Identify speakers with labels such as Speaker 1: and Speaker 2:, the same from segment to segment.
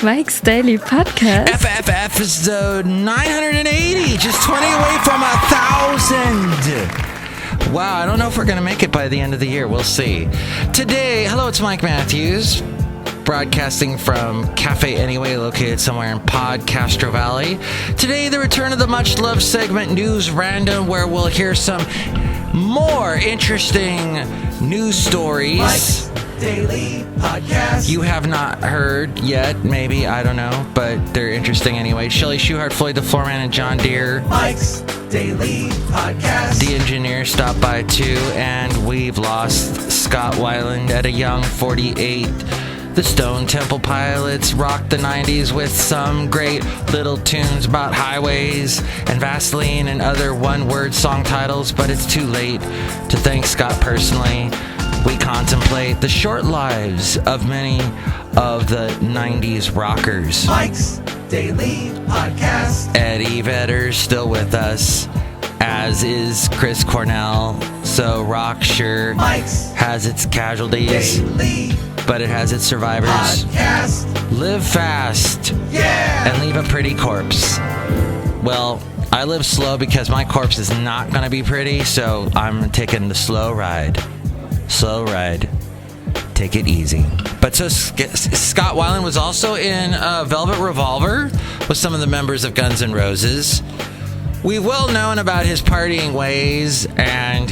Speaker 1: Mike's Daily Podcast.
Speaker 2: FFF episode 980, just 20 away from 1,000. Wow, I don't know if we're going to make it by the end of the year. We'll see. Today, hello, it's Mike Matthews, broadcasting from Cafe Anyway, located somewhere in Podcastro Valley. Today, the return of the much-loved segment News Random, where we'll hear some more interesting news stories.
Speaker 3: Mike's Daily Podcast.
Speaker 2: You have not heard yet, maybe, I don't know, but they're interesting anyway. Chely Shoehart, Floyd the Floorman, and John Deere.
Speaker 3: Mike's Daily Podcast.
Speaker 2: The engineer stopped by too, and we've lost Scott Weiland at a young 48. The Stone Temple Pilots rocked the 90s with some great little tunes about highways and Vaseline and other one-word song titles, but it's too late to thank Scott personally. We contemplate the short lives of many of the 90s rockers.
Speaker 3: Mike's Daily Podcast.
Speaker 2: Eddie Vedder's still with us, as is Chris Cornell. So rock sure
Speaker 3: Mike's
Speaker 2: has its casualties,
Speaker 3: Daily
Speaker 2: but it has its survivors.
Speaker 3: Podcast.
Speaker 2: Live fast
Speaker 3: Yeah.
Speaker 2: and leave a pretty corpse. Well, I live slow because my corpse is not going to be pretty, so I'm taking the slow ride. Slow ride. Take it easy. But so Scott Weiland was also in Velvet Revolver with some of the members of Guns N' Roses. We've well known about his partying ways, and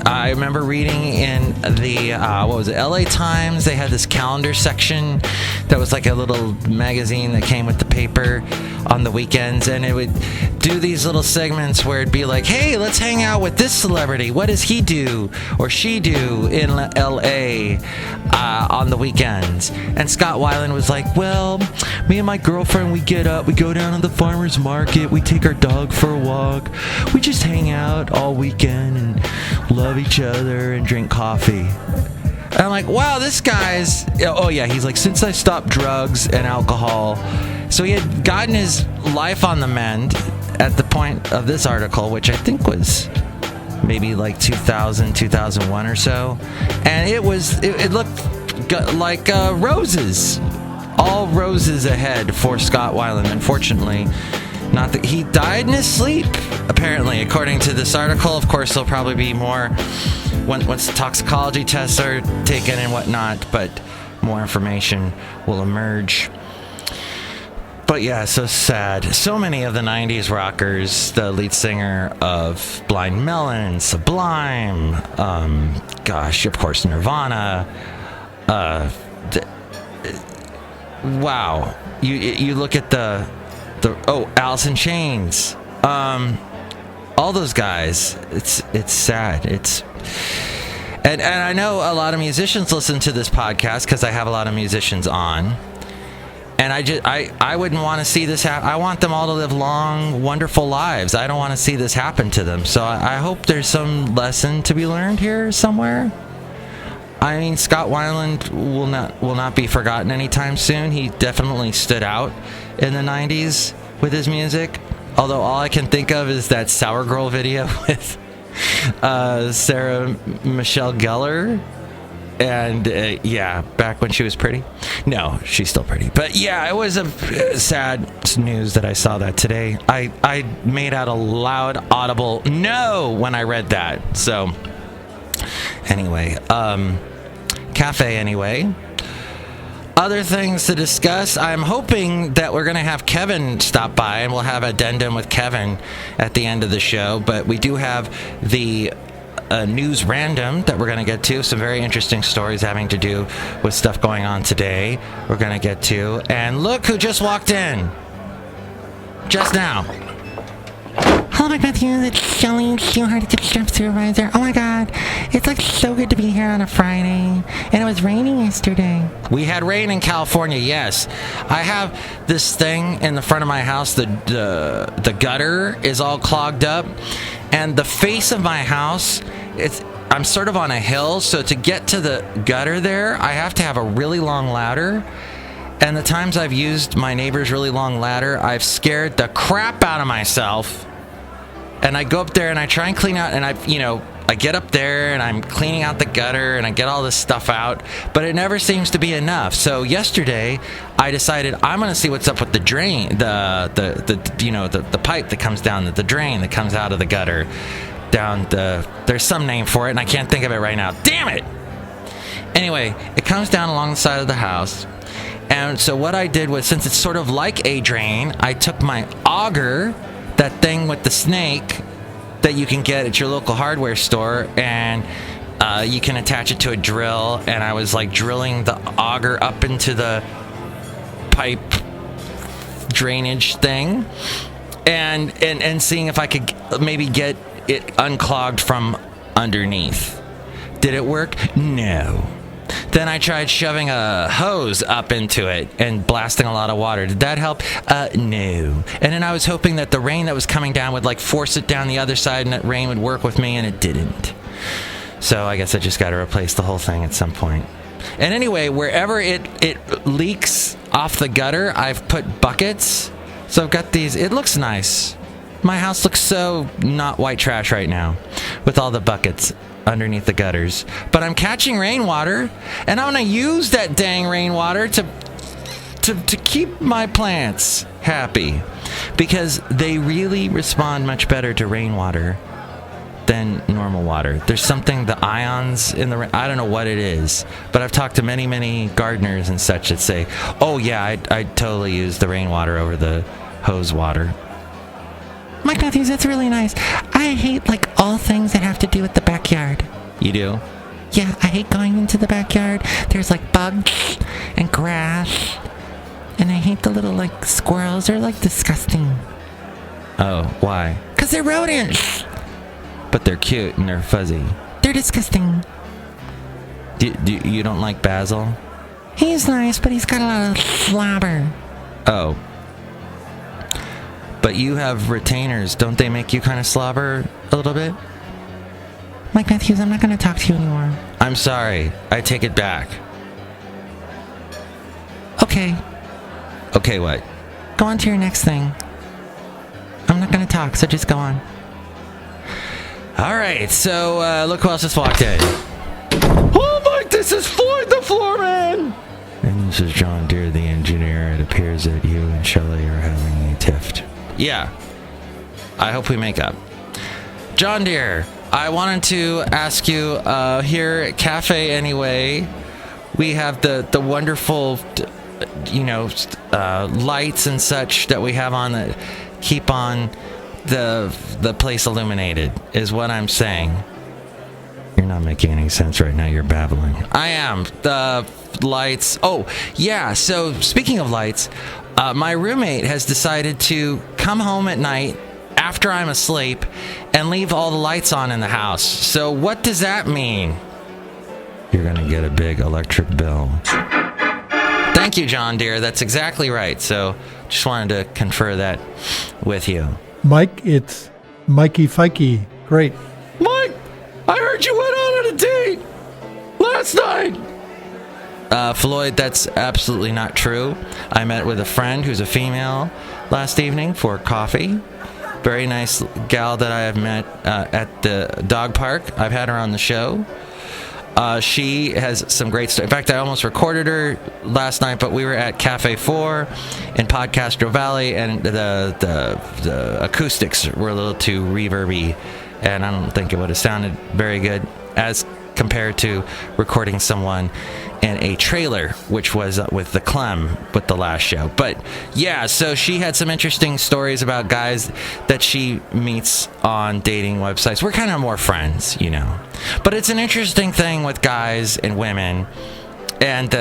Speaker 2: I remember reading in the, LA Times, they had this calendar section that was like a little magazine that came with the paper on the weekends, and it would do these little segments where it'd be like, hey, let's hang out with this celebrity. What does he do or she do in LA on the weekends? And Scott Weiland was like, well, me and my girlfriend, we get up, we go down to the farmer's market, we take our dog for a walk, we just hang out all weekend and love each other and drink coffee. And I'm like, wow, this guy's, he's like, since I stopped drugs and alcohol. So he had gotten his life on the mend at the point of this article, which I think was maybe like 2000, 2001 or so. And it looked like roses. All roses ahead for Scott Weiland. Unfortunately, not that he died in his sleep, apparently, according to this article. Of course, there'll probably be more once the toxicology tests are taken and whatnot, but more information will emerge. But yeah, so sad. So many of the 90s rockers, the lead singer of Blind Melon, Sublime, of course, Nirvana. Wow. You look at the Alice in Chains. All those guys. It's sad. And I know a lot of musicians listen to this podcast because I have a lot of musicians on. And I wouldn't want to see this happen. I want them all to live long, wonderful lives. I don't want to see this happen to them. So I hope there's some lesson to be learned here somewhere. I mean, Scott Weiland will not be forgotten anytime soon. He definitely stood out in the 90s with his music. Although all I can think of is that Sour Girl video with Sarah Michelle Gellar. And back when she was pretty. No, she's still pretty. But yeah, it was a sad news that I saw that today. I made out a loud, audible no when I read that. So anyway, Cafe Anyway. Other things to discuss. I'm hoping that we're going to have Kevin stop by, and we'll have an addendum with Kevin at the end of the show. But we do have the news random that we're going to get to. Some very interesting stories having to do with stuff going on today we're going to get to. And look who just walked in. Just now.
Speaker 4: Hello, Mike Matthews. It's Chely Shoehart, the chef supervisor. Oh my god, it's like so good to be here on a Friday. And it was raining yesterday.
Speaker 2: We had rain in California, yes. I have this thing in the front of my house. The gutter is all clogged up. And the face of my house, I'm sort of on a hill. So to get to the gutter there, I have to have a really long ladder. And the times I've used my neighbor's really long ladder, I've scared the crap out of myself. And I go up there and I try and clean out, and I get up there and I'm cleaning out the gutter and I get all this stuff out, but it never seems to be enough. So yesterday I decided I'm going to see what's up with the drain, the pipe that comes down, the drain that comes out of the gutter there's some name for it and I can't think of it right now. Damn it! Anyway, it comes down along the side of the house. And so what I did was, since it's sort of like a drain, I took my auger, that thing with the snake that you can get at your local hardware store, and you can attach it to a drill, and I was like drilling the auger up into the pipe drainage thing and seeing if I could maybe get it unclogged from underneath. Did it work? No. Then I tried shoving a hose up into it and blasting a lot of water. Did that help? No. And then I was hoping that the rain that was coming down would like force it down the other side and that rain would work with me, and it didn't. So I guess I just got to replace the whole thing at some point. And anyway, wherever it leaks off the gutter, I've put buckets. So I've got these. It looks nice. My house looks so not white trash right now with all the buckets underneath the gutters. But I'm catching rainwater, and I'm going to use that dang rainwater to keep my plants happy, because they really respond much better to rainwater than normal water. There's something, the ions in the rain, I don't know what it is, but I've talked to many gardeners and such that say, oh yeah, I totally use the rainwater over the hose water.
Speaker 4: Mike Matthews, that's really nice. I hate, like, all things that have to do with the backyard.
Speaker 2: You do?
Speaker 4: Yeah, I hate going into the backyard. There's, like, bugs and grass. And I hate the little, like, squirrels. They're, like, disgusting.
Speaker 2: Oh, why?
Speaker 4: 'Cause they're rodents.
Speaker 2: But they're cute and they're fuzzy.
Speaker 4: They're disgusting.
Speaker 2: You don't like Basil?
Speaker 4: He's nice, but he's got a lot of slobber.
Speaker 2: Oh. But you have retainers. Don't they make you kind of slobber a little bit?
Speaker 4: Mike Matthews, I'm not going to talk to you anymore.
Speaker 2: I'm sorry. I take it back.
Speaker 4: Okay.
Speaker 2: Okay, what?
Speaker 4: Go on to your next thing. I'm not going to talk, so just go on.
Speaker 2: All right, so look who else just walked in. Oh, Mike, this is Floyd the Floorman! And this is John Deere, the engineer. It appears that you and Chely are having a tiff. Yeah. I hope we make up. John Deere, I wanted to ask you, here at Cafe Anyway, we have the wonderful, lights and such that we have on that keep on the place illuminated, is what I'm saying. You're not making any sense right now. You're babbling. I am. The lights. Oh, yeah. So speaking of lights, my roommate has decided to come home at night after I'm asleep and leave all the lights on in the house. So what does that mean? You're going to get a big electric bill. Thank you, John Deere. That's exactly right. So just wanted to confer that with you.
Speaker 5: Mike, it's Mikey Fikey. Great.
Speaker 2: Mike, I heard you went out on a date last night. Floyd, that's absolutely not true. I met with a friend who's a female last evening for coffee. Very nice gal that I have met at the dog park. I've had her on the show. She has some great stuff. In fact, I almost recorded her last night, but we were at Cafe 4 in Podcastro Valley, and the acoustics were a little too reverby, and I don't think it would have sounded very good as compared to recording someone in a trailer, which was with the Clem with the last show. But yeah, so she had some interesting stories about guys that she meets on dating websites. We're kind of more friends, but it's an interesting thing with guys and women, and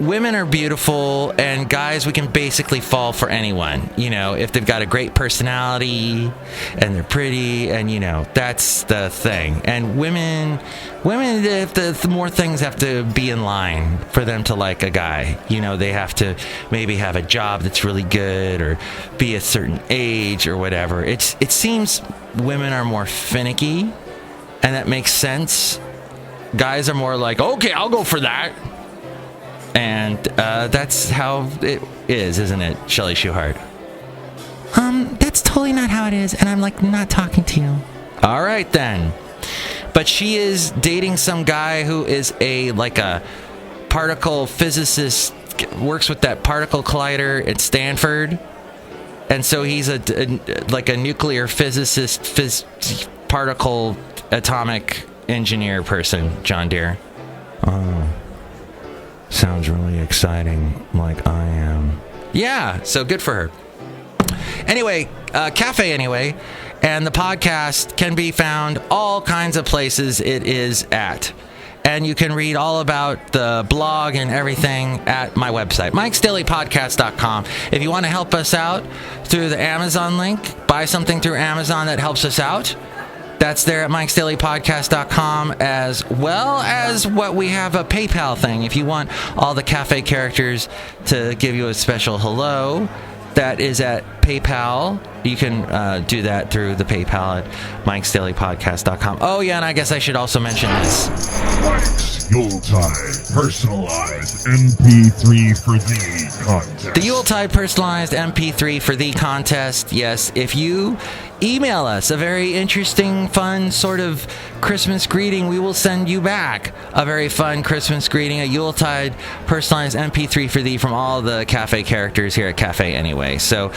Speaker 2: women are beautiful, and guys, we can basically fall for anyone, if they've got a great personality and they're pretty, and that's the thing. And women, the more things have to be in line for them to like a guy. They have to maybe have a job that's really good, or be a certain age, or whatever. It seems women are more finicky, and that makes sense. Guys are more like, okay, I'll go for that. And that's how it is, isn't it, Chely Shoehart?
Speaker 4: That's totally not how it is, and I'm, not talking to you.
Speaker 2: All right, then. But she is dating some guy who is a particle physicist, works with that particle collider at Stanford. And so he's a nuclear physicist, particle atomic engineer person, John Deere. Oh, sounds really exciting, like I am. Yeah, so good for her. Anyway, Cafe Anyway, and the podcast can be found all kinds of places it is at. And you can read all about the blog and everything at my website, mikesdailypodcast.com. If you want to help us out through the Amazon link, buy something through Amazon that helps us out. That's there at mikesdailypodcast.com, as well as what we have a PayPal thing. If you want all the cafe characters to give you a special hello, that is at PayPal. You can do that through the PayPal at mikesdailypodcast.com. Oh, yeah, and I guess I should also mention this.
Speaker 6: Mike's Yuletide Personalized MP3 for Thee contest.
Speaker 2: The Yuletide Personalized MP3 for Thee contest. Yes, if you email us a very interesting, fun sort of Christmas greeting, we will send you back a very fun Christmas greeting, a Yuletide Personalized MP3 for Thee from all the cafe characters here at Cafe Anyway. So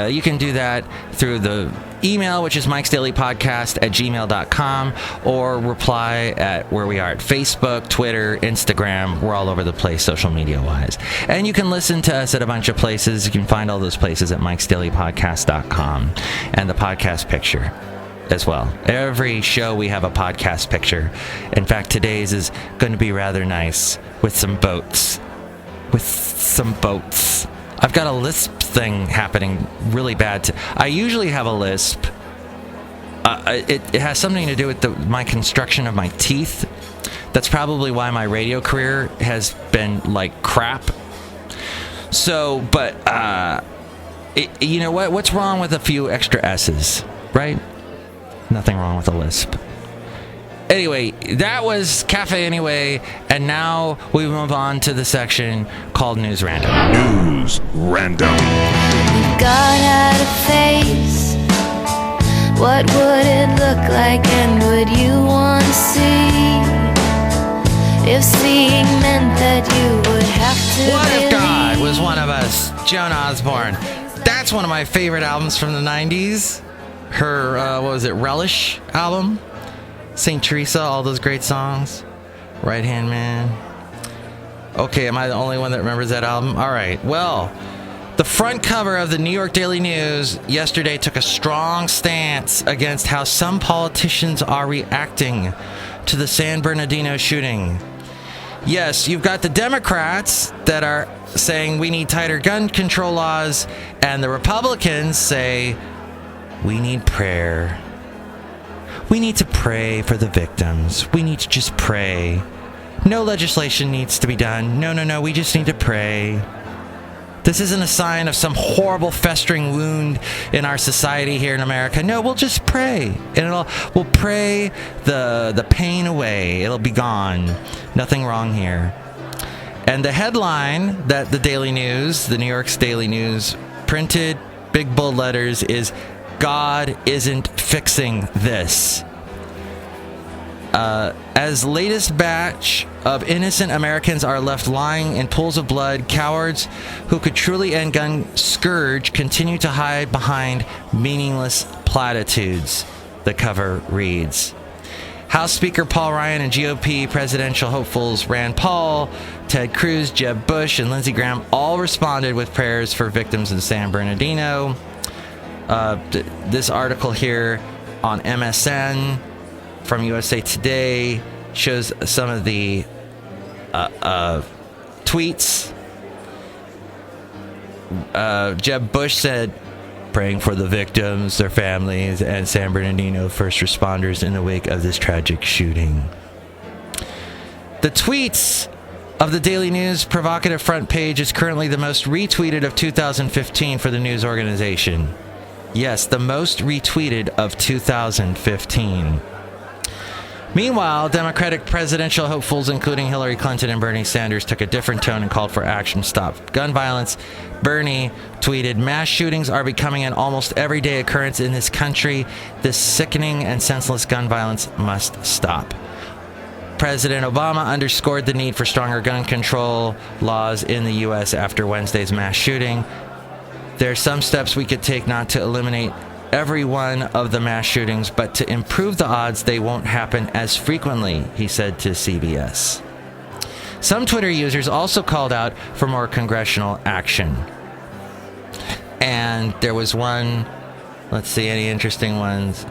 Speaker 2: you can do that through the email, which is mikesdailypodcast@gmail.com, or reply at where we are at Facebook, Twitter, Instagram. We're all over the place social media wise. And you can listen to us at a bunch of places. You can find all those places at mikesdailypodcast.com, and the podcast picture as well. Every show we have a podcast picture. In fact, today's is going to be rather nice with some boats. I've got a lisp thing happening really bad. I usually have a lisp. It has something to do with my construction of my teeth. That's probably why my radio career has been like crap. So, but you know what? What's wrong with a few extra S's, right? Nothing wrong with a lisp. Anyway, that was Cafe Anyway, and now we move on to the section called News Random.
Speaker 6: News Random.
Speaker 7: God had a face. What would it look like, and would you want to see? If seeing meant that you would have to
Speaker 2: What
Speaker 7: believe.
Speaker 2: If God Was One of Us? Joan Osborne. That's one of my favorite albums from the 90s. Her, what was it, Relish album? St. Teresa, all those great songs. Right Hand Man. Okay, am I the only one that remembers that album? All right, well, the front cover of the New York Daily News yesterday took a strong stance against how some politicians are reacting to the San Bernardino shooting. Yes, you've got the Democrats that are saying we need tighter gun control laws, and the Republicans say we need prayer. We need to pray for the victims. We need to just pray. No legislation needs to be done. No, we just need to pray. This isn't a sign of some horrible festering wound in our society here in America. No, we'll just pray. And we'll pray the pain away. It'll be gone. Nothing wrong here. And the headline that the Daily News, the New York's Daily News, printed, big bold letters, is God isn't fixing this. As latest batch of innocent Americans are left lying in pools of blood, cowards who could truly end gun scourge continue to hide behind meaningless platitudes, the cover reads. House Speaker Paul Ryan and GOP presidential hopefuls Rand Paul, Ted Cruz, Jeb Bush, and Lindsey Graham all responded with prayers for victims in San Bernardino. This article here on MSN from USA Today shows some of the tweets. Jeb Bush said, praying for the victims, their families, and San Bernardino first responders in the wake of this tragic shooting. The tweets of the Daily News provocative front page is currently the most retweeted of 2015 for the news organization. Yes, the most retweeted of 2015. Meanwhile, Democratic presidential hopefuls, including Hillary Clinton and Bernie Sanders, took a different tone and called for action to stop gun violence. Bernie tweeted, "Mass shootings are becoming an almost everyday occurrence in this country. This sickening and senseless gun violence must stop." President Obama underscored the need for stronger gun control laws in the U.S. after Wednesday's mass shooting. "There are some steps we could take not to eliminate every one of the mass shootings, but to improve the odds they won't happen as frequently," he said to CBS. Some Twitter users also called out for more congressional action. And there was one, let's see, any interesting ones?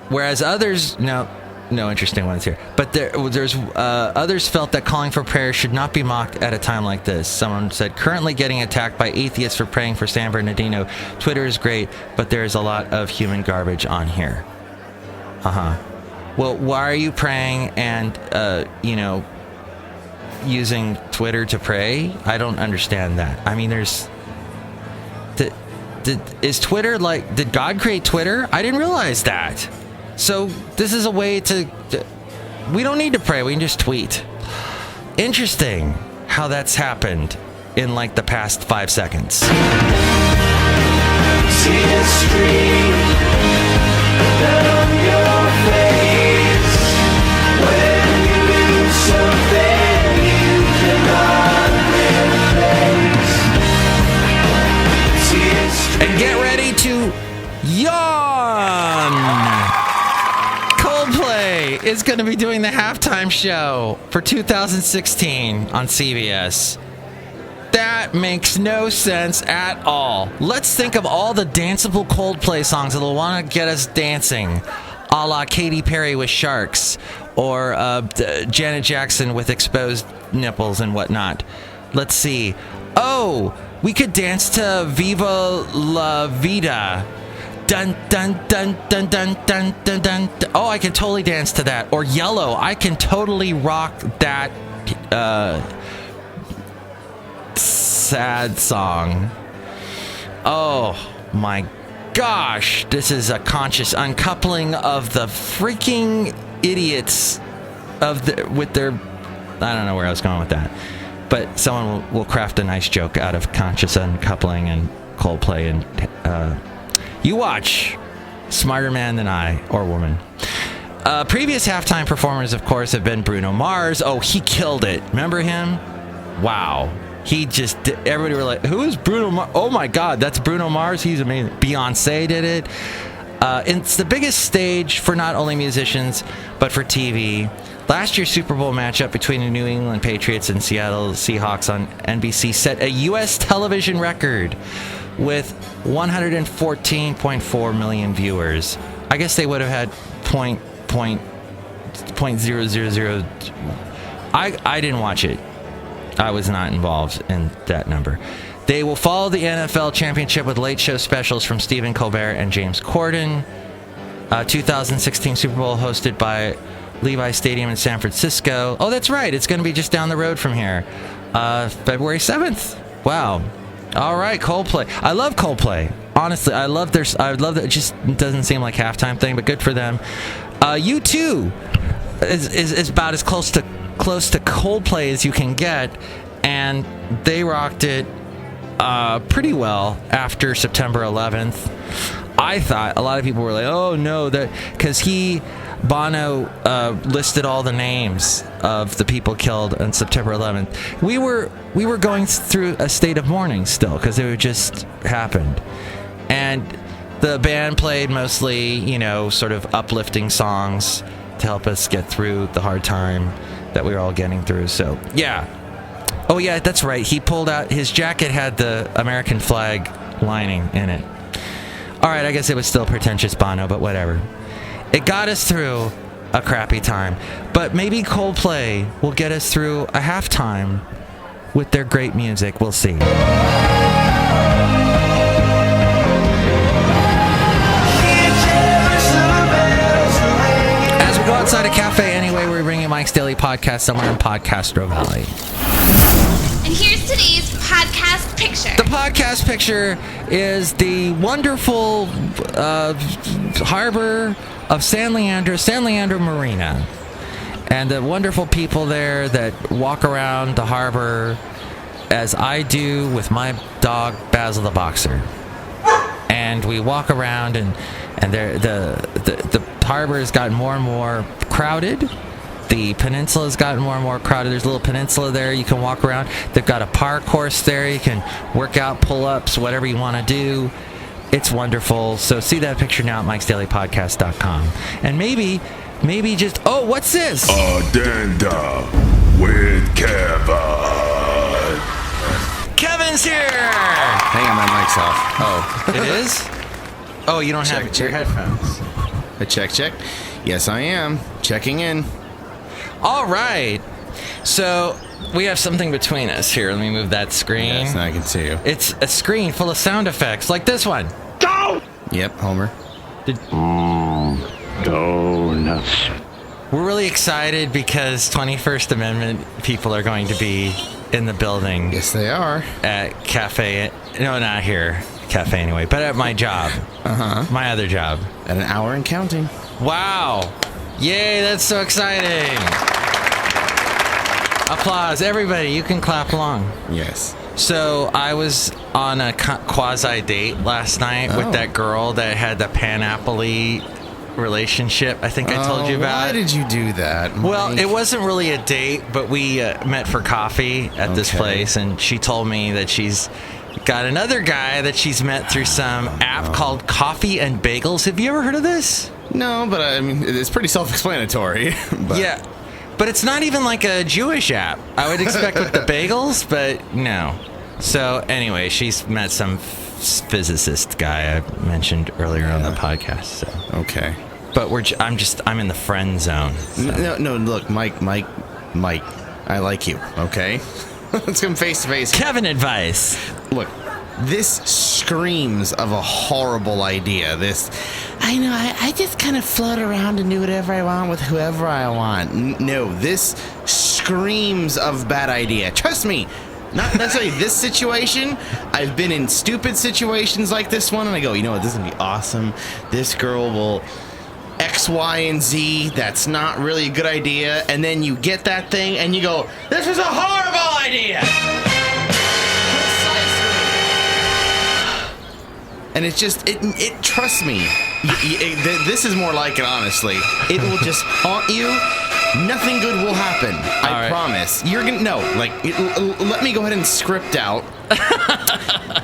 Speaker 2: Whereas others, no interesting ones here. But there's others felt that calling for prayer should not be mocked at a time like this. Someone said, "Currently getting attacked by atheists for praying for San Bernardino. Twitter is great, but there is a lot of human garbage on here." Well, why are you praying and, using Twitter to pray? I don't understand that. I mean, is Twitter like, did God create Twitter? I didn't realize that. So this is a way we don't need to pray. We can just tweet. Interesting how that's happened in like the past 5 seconds.
Speaker 3: See a stream down your face when you lose something you cannot replace. See a stream.
Speaker 2: And get ready to yawn. Coldplay is going to be doing the halftime show for 2016 on CBS. That makes no sense at all. Let's think of all the danceable Coldplay songs that'll want to get us dancing, a la Katy Perry with Sharks, or Janet Jackson with exposed nipples and whatnot. Let's see. Oh, we could dance to Viva La Vida. Dun dun dun dun dun dun dun dun. Oh, I can totally dance to that. Or Yellow. I can totally rock that sad song. Oh my gosh, this is a conscious uncoupling of the freaking idiots with their, I don't know where I was going with that, but someone will craft a nice joke out of conscious uncoupling and Coldplay, and you watch. Smarter man than I, or woman. Previous halftime performers, of course, have been Bruno Mars. Oh, he killed it. Remember him? Wow. He just, everybody were like, who is Bruno Mars? Oh my God, that's Bruno Mars. He's amazing. Beyonce did it. It's the biggest stage for not only musicians, but for TV. Last year's Super Bowl matchup between the New England Patriots and Seattle Seahawks on NBC set a U.S. television record with 114.4 million viewers. I guess they would have had .000. I didn't watch it. I was not involved in that number. They will follow the NFL championship with late show specials from Stephen Colbert and James Corden. 2016 Super Bowl hosted by Levi Stadium in San Francisco. Oh, that's right. It's going to be just down the road from here. February 7th. Wow. All right, Coldplay. I love Coldplay. Honestly, I love that. It just doesn't seem like halftime thing, but good for them. U2 is about as close to Coldplay as you can get, and they rocked it pretty well after September 11th. I thought a lot of people were like, "Oh no," that because Bono listed all the names of the people killed on September 11th. We were going through a state of mourning still because it just happened, and the band played mostly, sort of uplifting songs to help us get through the hard time that we were all getting through. So yeah. Oh yeah, that's right. He pulled out his jacket, had the American flag lining in it. All right, I guess it was still pretentious Bono, but whatever. It got us through a crappy time, but maybe Coldplay will get us through a halftime with their great music. We'll see. As we go outside a cafe anyway, we're bringing Mike's Daily Podcast somewhere in Podcastro Valley.
Speaker 8: And here's today's podcast picture?
Speaker 2: The podcast picture is the wonderful harbor of San Leandro Marina. And the wonderful people there that walk around the harbor as I do with my dog, Basil the Boxer. And we walk around, and the harbor has gotten more and more crowded. The peninsula has gotten more and more crowded. There's a little peninsula there you can walk around. They've got a park course there. You can work out, pull-ups, whatever you want to do. It's wonderful. So see that picture now at mikesdailypodcast.com. And maybe just, oh, what's this?
Speaker 6: Addenda with Kevin.
Speaker 2: Kevin's here!
Speaker 9: Hang on, my mic's off. Oh.
Speaker 2: It is? Oh, you don't have your headphones.
Speaker 9: Check. Yes, I am. Checking in.
Speaker 2: All right. So we have something between us here. Let me move that screen.
Speaker 9: Yes, now I can see you.
Speaker 2: It's a screen full of sound effects like this one.
Speaker 3: Go!
Speaker 9: Yep, Homer.
Speaker 3: Donuts.
Speaker 2: We're really excited because 21st Amendment people are going to be in the building.
Speaker 9: Yes, they are.
Speaker 2: At Cafe. No, not here. Cafe anyway, but at my job. My other job.
Speaker 9: At an hour and counting.
Speaker 2: Wow. Yay, that's so exciting. Applause. Everybody, you can clap along.
Speaker 9: Yes.
Speaker 2: So I was on a quasi date last night with that girl that had the Pan-Apple-y relationship I think I told you about.
Speaker 9: Why did you do that, Mike?
Speaker 2: Well, it wasn't really a date, but we met for coffee at this place, and she told me that she's got another guy that she's met through some app called Coffee and Bagels. Have you ever heard of this?
Speaker 9: No, but I mean, it's pretty self-explanatory.
Speaker 2: Yeah, but it's not even like a Jewish app. I would expect with the bagels, but no. So anyway, she's met some physicist guy I mentioned earlier on the podcast. So.
Speaker 9: Okay.
Speaker 2: But I'm in the friend zone. So.
Speaker 9: No, look, Mike, I like you, okay? Let's come face to face.
Speaker 2: Kevin advice.
Speaker 9: Look, this screams of a horrible idea. I know, I just kind of float around and do whatever I want with whoever I want. No, this screams of bad idea. Trust me. Not necessarily this situation. I've been in stupid situations like this one, and I go, you know what, this is going to be awesome. This girl will X, Y, and Z. That's not really a good idea. And then you get that thing, and you go, this is a horrible idea. And it's just, it trust me, this is more like it, honestly. It will just haunt you. Nothing good will happen. I promise. You're gonna let me go ahead and script out.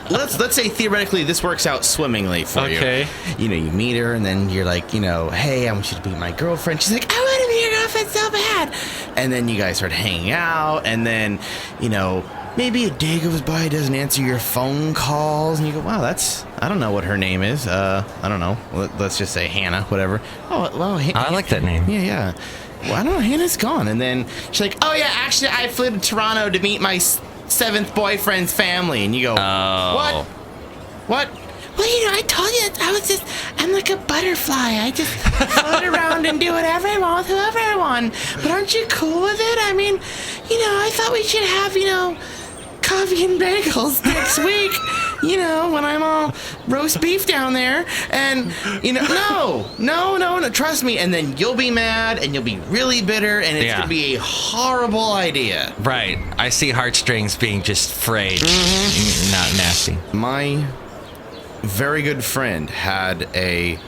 Speaker 9: Let's say theoretically this works out swimmingly for you.
Speaker 2: Okay.
Speaker 9: You know, you meet her and then you're like, hey, I want you to be my girlfriend. She's like, I want to be your girlfriend so bad. And then you guys start hanging out, and then, maybe a day goes by, doesn't answer your phone calls, and you go, wow, I don't know what her name is. I don't know. Let's just say Hannah, whatever. Oh, well,
Speaker 2: I like that name.
Speaker 9: Yeah. Well, I don't know. Hannah's gone. And then she's like, oh, yeah, actually, I flew to Toronto to meet my seventh boyfriend's family. And you go, What? Well, I told you, I'm like a butterfly. I just float around and do whatever I want with whoever I want. But aren't you cool with it? I mean, I thought we should have, coffee and bagels next week, when I'm all roast beef down there. And, no, trust me. And then you'll be mad and you'll be really bitter, and it's going to be a horrible idea.
Speaker 2: Right. I see heartstrings being just frayed. Not nasty.
Speaker 9: My very good friend had a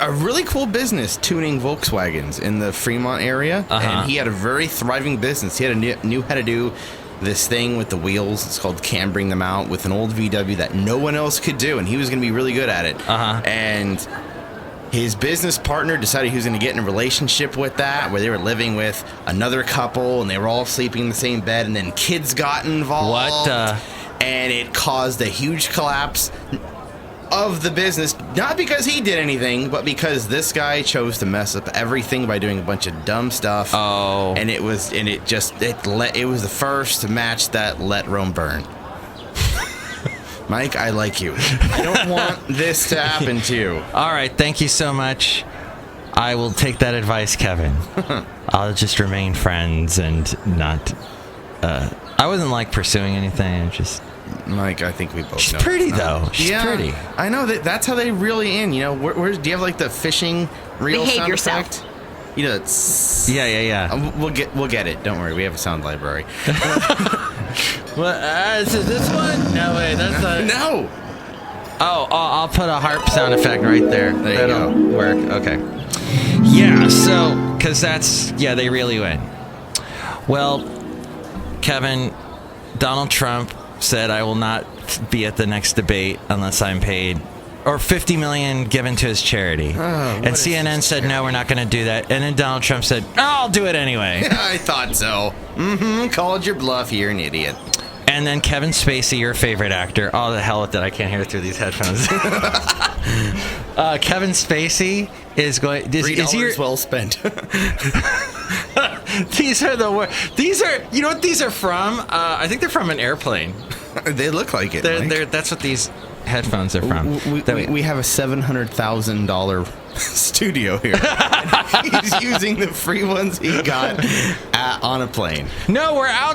Speaker 9: really cool business tuning Volkswagens in the Fremont area. And he had a very thriving business. He knew how to do this thing with the wheels. It's called cambering them out with an old VW that no one else could do, and he was going to be really good at it. And his business partner decided he was going to get in a relationship with that, where they were living with another couple, and they were all sleeping in the same bed, and then kids got involved. And it caused a huge collapse of the business, not because he did anything, but because this guy chose to mess up everything by doing a bunch of dumb stuff. And it was the first match that let Rome burn. Mike, I like you. I don't want this to happen to you.
Speaker 2: All right, thank you so much. I will take that advice, Kevin. I'll just remain friends and not. I wasn't pursuing anything.
Speaker 9: Mike, I think we both
Speaker 2: She's
Speaker 9: know.
Speaker 2: pretty, though. She's
Speaker 9: yeah,
Speaker 2: pretty.
Speaker 9: I know that's how they reel you in. You know, where's do you have like the fishing reel
Speaker 8: Behave
Speaker 9: sound
Speaker 8: yourself.
Speaker 9: effect? You know, it's
Speaker 2: Yeah.
Speaker 9: We'll get it. Don't worry, we have a sound library.
Speaker 2: Is it this one? No, wait, that's not.
Speaker 9: No.
Speaker 2: Oh, I'll put a harp sound effect right there.
Speaker 9: There you
Speaker 2: That'll
Speaker 9: go.
Speaker 2: work. Okay. Yeah, so, because they really win. Well, Kevin, Donald Trump said I will not be at the next debate unless I'm paid, or $50 million given to his charity. And CNN said, no, we're not going to do that. And then Donald Trump said, oh, I'll do it anyway.
Speaker 9: I thought so. Called your bluff. You're an idiot.
Speaker 2: And then Kevin Spacey, your favorite actor. Oh, the hell with it. I can't hear through these headphones. Kevin Spacey is going...
Speaker 9: $3 well spent.
Speaker 2: These are the worst. You know what these are from? I think they're from an airplane.
Speaker 9: They look like it. Mike.
Speaker 2: That's what these headphones are from.
Speaker 9: We have a $700,000 studio here. He's using the free ones he got on a plane.
Speaker 2: No, we're out.